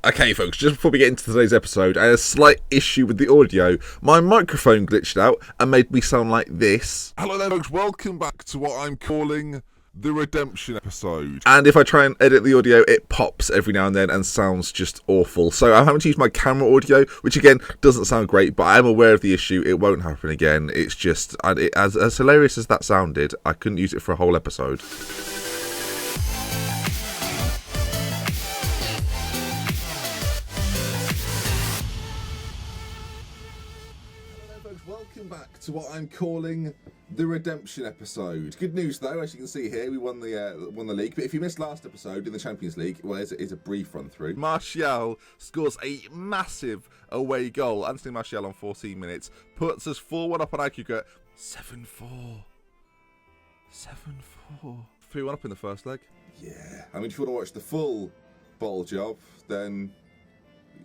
Okay folks, just before we get into today's episode, I had a slight issue with the audio. My microphone glitched out and made me sound like this. Hello there folks, welcome back to what I'm calling the redemption episode. And if I try and edit the audio, it pops every now and then and sounds just awful. So I'm having to use my camera audio, which again doesn't sound great, but I am aware of the issue. It won't happen again. It's just, as hilarious as that sounded, I couldn't use it for a whole episode. Welcome back to what I'm calling the redemption episode. Good news though, as you can see here, we won the league. But if you missed last episode in the Champions League, well, it's a brief run through. Martial scores a massive away goal. Anthony Martial on 14 minutes puts us 4-1 up on aggregate. 7-4. 7-4. 3-1 up in the first leg. Yeah, I mean, if you want to watch the full ball job, then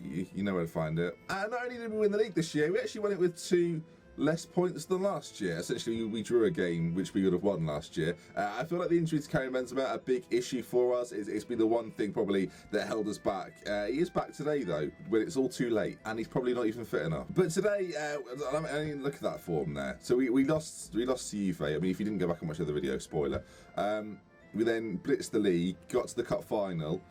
you know where to find it. And not only did we win the league this year, we actually won it with 2 less points than last year. Essentially, we drew a game which we would have won last year. I feel like the injury to Karim Benzema, a big issue for us. It's been the one thing probably that held us back. He is back today though, when it's all too late, and he's probably not even fit enough. But today, I mean, look at that form there. So we lost to Juve. I mean, if you didn't go back and watch the other video, spoiler. We then blitzed the league, got to the cup final.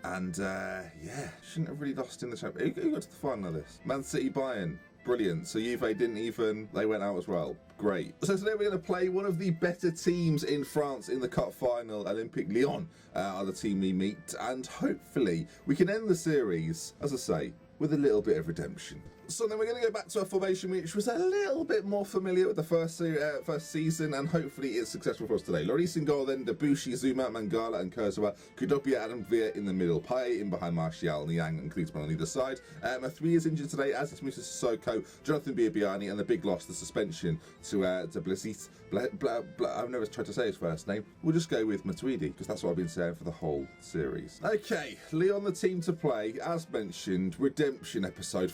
And, yeah, shouldn't have really lost in the Champions League. Who got to the final of this? Man City, Bayern. Brilliant. So Juve didn't even, they went out as well. Great. So today we're going to play one of the better teams in France in the cup final. Olympique Lyon are the team we meet. And hopefully we can end the series, as I say, with a little bit of redemption. So then we're going to go back to a formation which was a little bit more familiar with the first season, and hopefully it's successful for us today. Lloris in goal, then Debuchy, Zuma, Mangala and Kurzawa, Kudopia, Adam Villa in the middle, Payet in behind Martial, Niang and Klinsmann on either side. Mathree is injured today, as is Moussa Sissoko, Jonathan Biabiani, and the big loss, the suspension to Blasit. I've never tried to say his first name. We'll just go with Matuidi, because that's what I've been saying for the whole series. Okay, Lyon the team to play, as mentioned, redemption episode.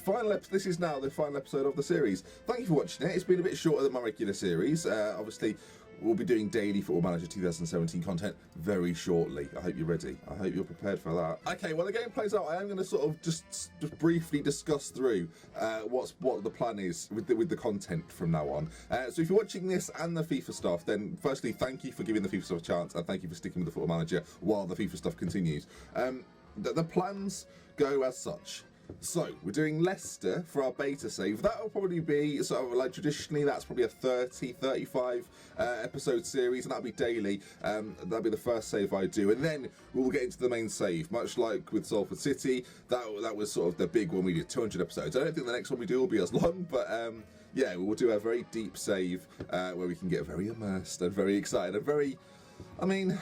This is now the final episode of the series. Thank you for watching it. It's been a bit shorter than my regular series. Obviously, we'll be doing daily Football Manager 2017 content very shortly. I hope you're ready. I hope you're prepared for that. Okay, well, the game plays out. I am going to sort of just briefly discuss through what the plan is with the content from now on. So if you're watching this and the FIFA stuff, then firstly, thank you for giving the FIFA stuff a chance, and thank you for sticking with the Football Manager while the FIFA stuff continues. The plans go as such. So, we're doing Leicester for our beta save. That will probably be, sort of like traditionally, that's probably a 35 episode series, and that'll be daily. That'll be the first save I do. And then we'll get into the main save, much like with Salford City. That was sort of the big one. We did 200 episodes. I don't think the next one we do will be as long, but yeah, we'll do a very deep save where we can get very immersed and very excited and very, I mean,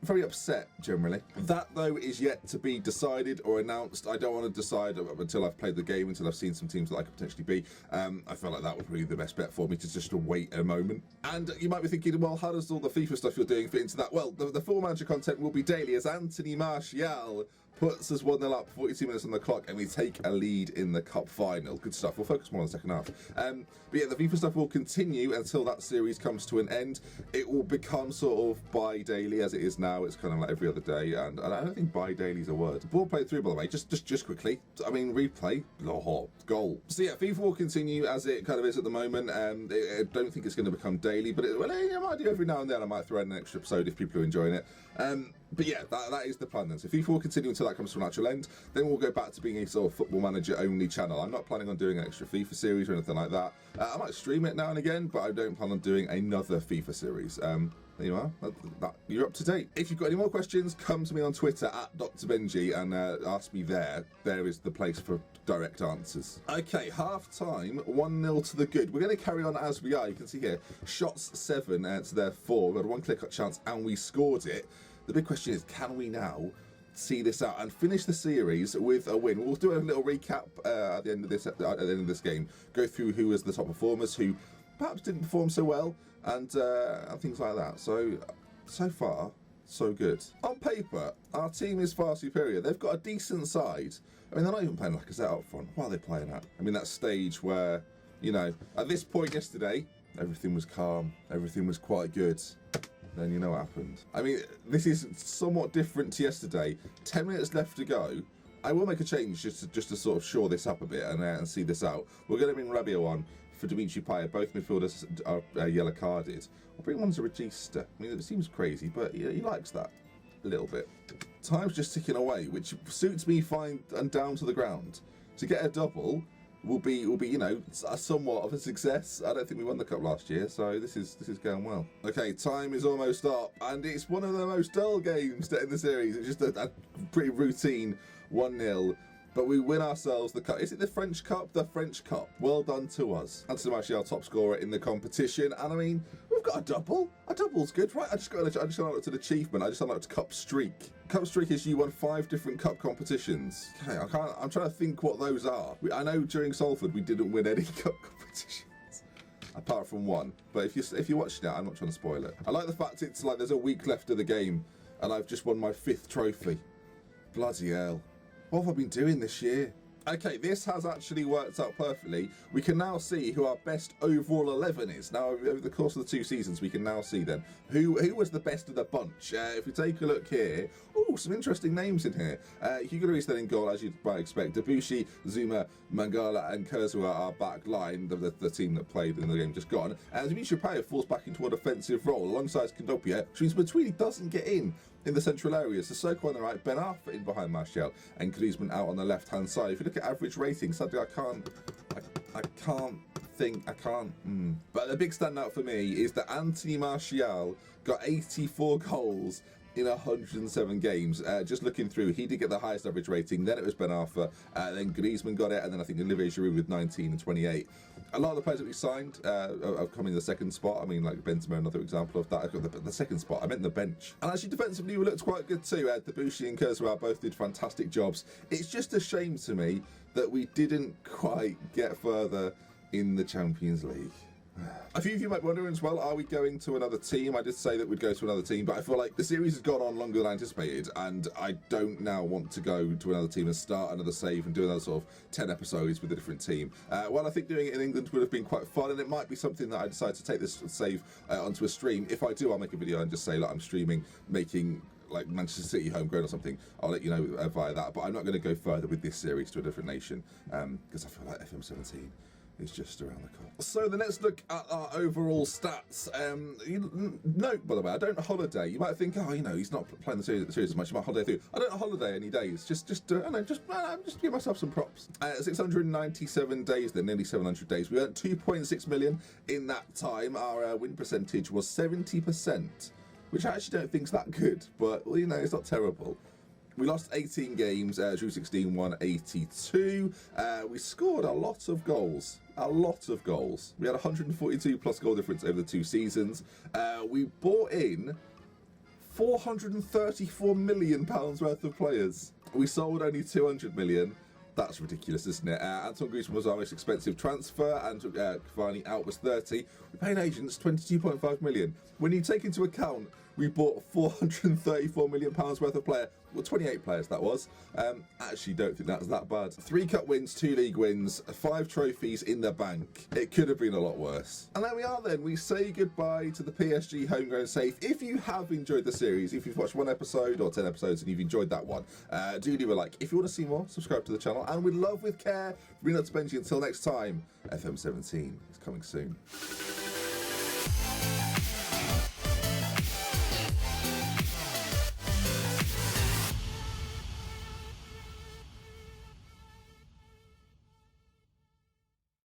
very upset generally. That though is yet to be decided or announced. I don't want to decide until I've played the game, until I've seen some teams that I could potentially be. I felt like that would be the best bet for me, to just to wait a moment. And you might be thinking, well, how does all the FIFA stuff you're doing fit into that? Well, the Football Manager content will be daily as Anthony Martial puts us 1-0 up, 42 minutes on the clock, and we take a lead in the cup final. Good stuff. We'll focus more on the second half. But yeah, the FIFA stuff will continue until that series comes to an end. It will become sort of bi-daily as it is now. It's kind of like every other day, and I don't think bi-daily is a word. Ball played through, by the way, just quickly. I mean, replay, goal. So yeah, FIFA will continue as it kind of is at the moment. I don't think it's going to become daily, but it might do every now and then. I might throw in an extra episode if people are enjoying it. But yeah, that is the plan then. So FIFA will continue until that comes to a natural end. Then we'll go back to being a sort of Football Manager only channel. I'm not planning on doing an extra FIFA series or anything like that. I might stream it now and again, but I don't plan on doing another FIFA series. There you are. You're up to date. If you've got any more questions, come to me on Twitter at Dr. Benji and ask me there. There is the place for direct answers. Okay, half time, 1-0 to the good. We're going to carry on as we are. You can see here, shots 7 to their 4. We had a 1 clear cut chance and we scored it. The big question is, can we now see this out and finish the series with a win? We'll do a little recap at the end of this game. Go through who was the top performers, who perhaps didn't perform so well, and things like that. So far, so good. On paper, our team is far superior. They've got a decent side. I mean, they're not even playing Lacazette up front. What are they playing at? I mean, that stage where, you know, at this point yesterday, everything was calm. Everything was quite good. Then you know what happened. I mean, this is somewhat different to yesterday. 10 minutes left to go, I will make a change just to sort of shore this up a bit and see this out. We're going to bring Rabiot on for Dimitri Payet. Both midfielders are yellow carded. I'll bring one as a regista. I mean, it seems crazy, but he likes that a little bit. Time's just ticking away, which suits me fine and down to the ground. To get a double will be you know, somewhat of a success. I don't think we won the cup last year, so this is going well. Okay, time is almost up, and it's one of the most dull games in the series. It's just a pretty routine 1-0. But we win ourselves the cup. Is it the French Cup? The French Cup. Well done to us. Anthony Martial, top scorer in the competition. And I mean, we've got a double. A double's good, right? I just unlocked an achievement. I just unlocked Cup Streak. Cup Streak is you won 5 different cup competitions. Okay, I'm trying to think what those are. I know during Salford we didn't win any cup competitions. Apart from one. But if you're watching it, I'm not trying to spoil it. I like the fact it's like there's a week left of the game and I've just won my 5th trophy. Bloody hell. What have I been doing this year? Okay, this has actually worked out perfectly. We can now see who our best overall 11 is. Now, over the course of the 2 seasons, we can now see then who was the best of the bunch. If we take a look here, oh, some interesting names in here. Hugo Lloris then in goal, as you might expect. Debuchy, Zuma, Mangala, and Kurzawa are back line, the team that played in the game just gone. And Dimitri Payet falls back into a defensive role alongside Kondopia, which means Matuidi doesn't get in the central areas. Sissoko on the right, Ben Arfa in behind Martial, and Griezmann out on the left-hand side. If you look at average rating, sadly I can't. But the big standout for me is that Anthony Martial got 84 goals in 107 games. Just looking through, he did get the highest average rating, then it was Ben Arfa, then Griezmann got it, and then I think Olivier Giroud with 19 and 28. A lot of the players that we signed have come in the second spot. I mean, like Benzema, another example of that. I got the second spot, I meant the bench. And actually, defensively, we looked quite good too. Debuchy and Kurzawa both did fantastic jobs. It's just a shame to me that we didn't quite get further in the Champions League. A few of you might be wondering as well, are we going to another team? I did say that we'd go to another team, but I feel like the series has gone on longer than anticipated, and I don't now want to go to another team and start another save and do another sort of 10 episodes with a different team. Well, I think doing it in England would have been quite fun, and it might be something that I decide to take this save onto a stream. If I do, I'll make a video and just say, look, I'm streaming, making like Manchester City Homegrown or something. I'll let you know via that, but I'm not going to go further with this series to a different nation, because I feel like FM17 is just around the corner. So the next look at our overall stats. Note, by the way, I don't holiday. You might think, oh, you know, he's not playing the series as much. You might holiday through. I don't holiday any days. Just give myself some props. 697 days, then nearly 700 days. We earned 2.6 million in that time. Our win percentage was 70%, which I actually don't think is that good, but well, you know, it's not terrible. We lost 18 games, drew 16, won 82. We scored a lot of goals. We had 142 plus goal difference over the 2 seasons. We bought in £434 million worth of players. We sold only 200 million. That's ridiculous, isn't it? Antoine Griezmann was our most expensive transfer, and Cavani out was 30. We paid agents 22.5 million. When you take into account we bought £434 million worth of player, well, 28 players that was. Actually, don't think that's that bad. 3 cup wins, 2 league wins, 5 trophies in the bank. It could have been a lot worse. And there we are then. We say goodbye to the PSG Homegrown Safe. If you have enjoyed the series, if you've watched 1 episode or 10 episodes and you've enjoyed that one, do leave a like. If you want to see more, subscribe to the channel. And with love, with care, from me, not to Benji. Until next time, FM17 is coming soon.